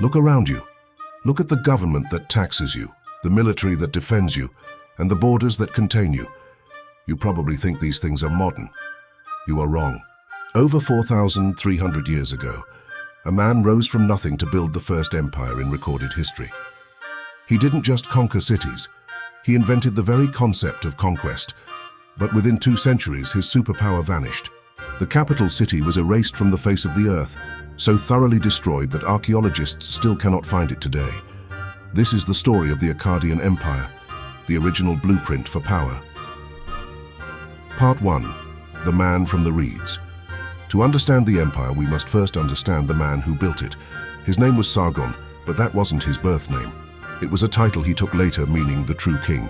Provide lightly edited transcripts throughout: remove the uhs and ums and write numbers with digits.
Look around you. Look at the government that taxes you, the military that defends you, and the borders that contain you. You probably think these things are modern. You are wrong. Over 4,300 years ago, a man rose from nothing to build the first empire in recorded history. He didn't just conquer cities, he invented the very concept of conquest. But within 2 centuries, his superpower vanished. The capital city was erased from the face of the earth, so thoroughly destroyed that archaeologists still cannot find it today. This is the story of the Akkadian Empire, the original blueprint for power. Part 1. The Man from the Reeds. To understand the empire, we must first understand the man who built it. His name was Sargon, but that wasn't his birth name. It was a title he took later, meaning the true king.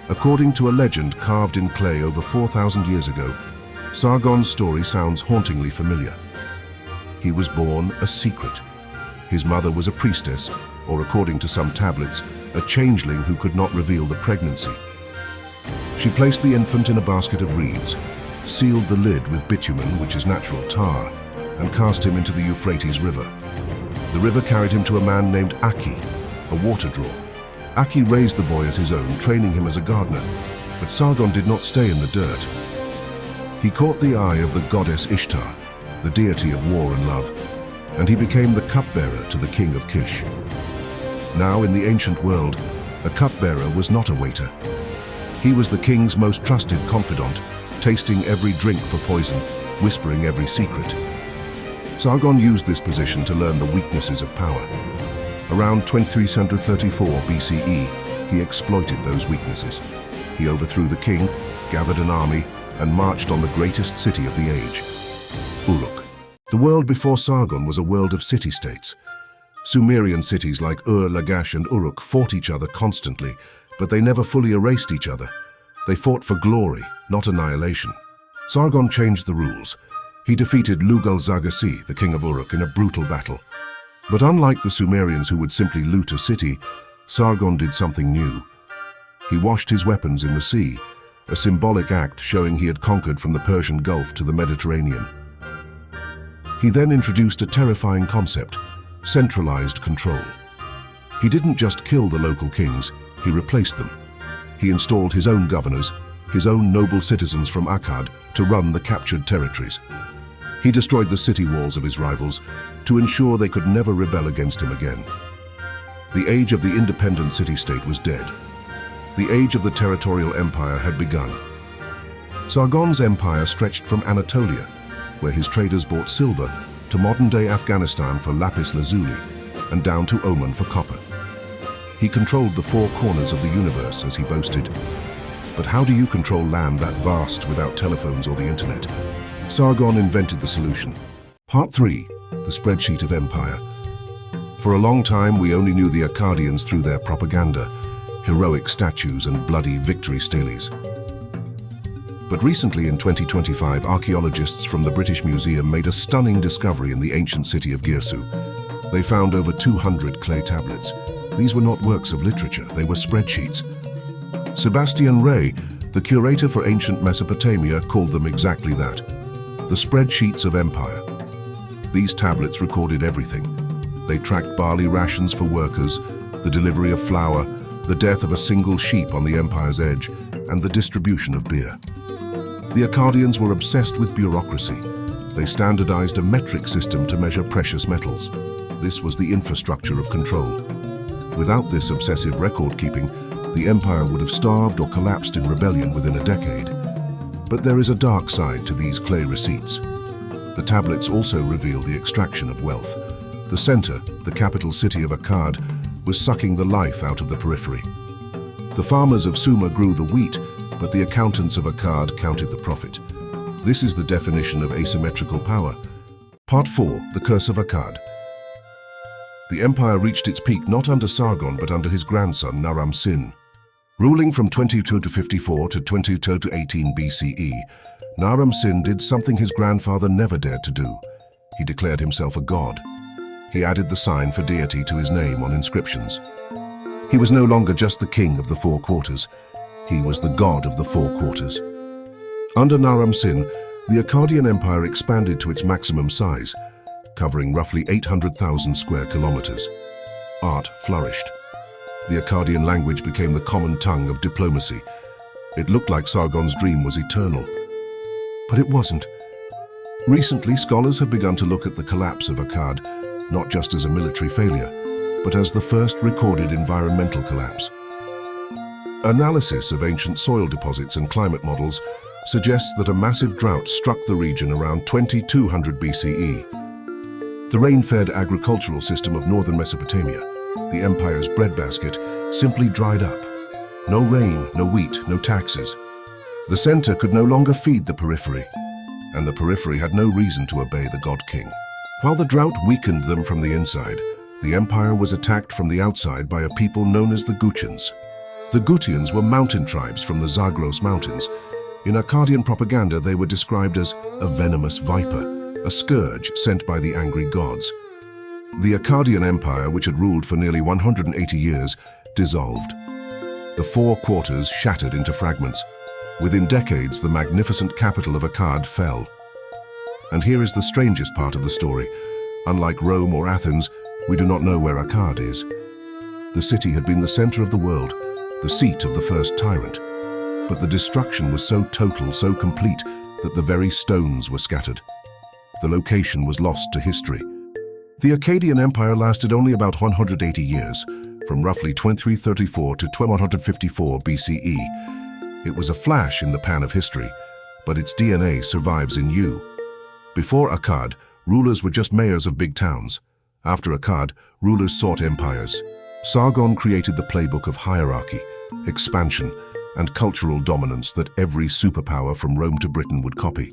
According to a legend carved in clay over 4,000 years ago, Sargon's story sounds hauntingly familiar. He was born a secret. His mother was a priestess, or according to some tablets, a changeling who could not reveal the pregnancy. She placed the infant in a basket of reeds, sealed the lid with bitumen, which is natural tar, and cast him into the Euphrates River. The river carried him to a man named Aki, a water draw. Aki raised the boy as his own, training him as a gardener, but Sargon did not stay in the dirt. He caught the eye of the goddess Ishtar, the deity of war and love, and he became the cupbearer to the king of Kish. Now in the ancient world, a cupbearer was not a waiter. He was the king's most trusted confidant, tasting every drink for poison, whispering every secret. Sargon used this position to learn the weaknesses of power. Around 2334 BCE, he exploited those weaknesses. He overthrew the king, gathered an army, and marched on the greatest city of the age, Uruk. The world before Sargon was a world of city-states. Sumerian cities like Ur, Lagash, and Uruk fought each other constantly, but they never fully erased each other. They fought for glory, not annihilation. Sargon changed the rules. He defeated Lugal-Zagassi, the king of Uruk, in a brutal battle. But unlike the Sumerians who would simply loot a city, Sargon did something new. He washed his weapons in the sea, a symbolic act showing he had conquered from the Persian Gulf to the Mediterranean. He then introduced a terrifying concept: centralized control. He didn't just kill the local kings, he replaced them. He installed his own governors, his own noble citizens from Akkad, to run the captured territories. He destroyed the city walls of his rivals to ensure they could never rebel against him again. The age of the independent city-state was dead. The age of the territorial empire had begun. Sargon's empire stretched from Anatolia, where his traders bought silver, to modern-day Afghanistan for lapis lazuli, and down to Oman for copper. He controlled the 4 corners of the universe, as he boasted. But how do you control land that vast without telephones or the internet? Sargon invented the solution. Part 3. The Spreadsheet of Empire. For a long time, we only knew the Akkadians through their propaganda, heroic statues and bloody victory steles. But recently, in 2025, archaeologists from the British Museum made a stunning discovery in the ancient city of Girsu. They found over 200 clay tablets. These were not works of literature, they were spreadsheets. Sebastian Rey, the curator for ancient Mesopotamia, called them exactly that: the Spreadsheets of Empire. These tablets recorded everything. They tracked barley rations for workers, the delivery of flour, the death of a single sheep on the empire's edge, and the distribution of beer. The Akkadians were obsessed with bureaucracy. They standardized a metric system to measure precious metals. This was the infrastructure of control. Without this obsessive record-keeping, the empire would have starved or collapsed in rebellion within a decade. But there is a dark side to these clay receipts. The tablets also reveal the extraction of wealth. The center, the capital city of Akkad, was sucking the life out of the periphery. The farmers of Sumer grew the wheat, but the accountants of Akkad counted the profit. This is the definition of asymmetrical power. Part 4. The Curse of Akkad. The empire reached its peak not under Sargon but under his grandson Naram-Sin. Ruling from 2254 to 2218 BCE, Naram-Sin did something his grandfather never dared to do. He declared himself a god. He added the sign for deity to his name on inscriptions. He was no longer just the king of the 4 quarters. He was the god of the 4 quarters. Under Naram-Sin, the Akkadian Empire expanded to its maximum size. covering roughly 800,000 square kilometers. Art flourished. The Akkadian language became the common tongue of diplomacy. It looked like Sargon's dream was eternal. But it wasn't. Recently, scholars have begun to look at the collapse of Akkad not just as a military failure, but as the first recorded environmental collapse. Analysis of ancient soil deposits and climate models suggests that a massive drought struck the region around 2200 BCE. The rain-fed agricultural system of northern Mesopotamia, the empire's breadbasket, simply dried up. No rain, no wheat, no taxes. The center could no longer feed the periphery, and the periphery had no reason to obey the god-king. While the drought weakened them from the inside, the empire was attacked from the outside by a people known as the Gutians. The Gutians were mountain tribes from the Zagros Mountains. In Akkadian propaganda, they were described as a venomous viper, a scourge sent by the angry gods. The Akkadian Empire, which had ruled for nearly 180 years, dissolved. The four quarters shattered into fragments. Within decades, the magnificent capital of Akkad fell. And here is the strangest part of the story. Unlike Rome or Athens, we do not know where Akkad is. The city had been the center of the world, the seat of the first tyrant. But the destruction was so total, so complete, that the very stones were scattered. The location was lost to history. The Akkadian Empire lasted only about 180 years, from roughly 2334 to 2154 BCE. It was a flash in the pan of history, but its DNA survives in you. Before Akkad, rulers were just mayors of big towns. After Akkad, rulers sought empires. Sargon created the playbook of hierarchy, expansion, and cultural dominance that every superpower from Rome to Britain would copy.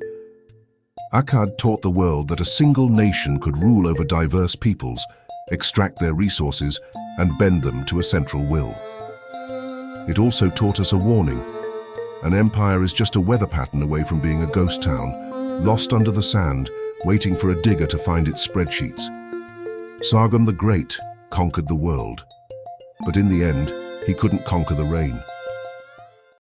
Akkad taught the world that a single nation could rule over diverse peoples, extract their resources, and bend them to a central will. It also taught us a warning. An empire is just a weather pattern away from being a ghost town, lost under the sand, waiting for a digger to find its spreadsheets. Sargon the Great conquered the world. But in the end, he couldn't conquer the rain.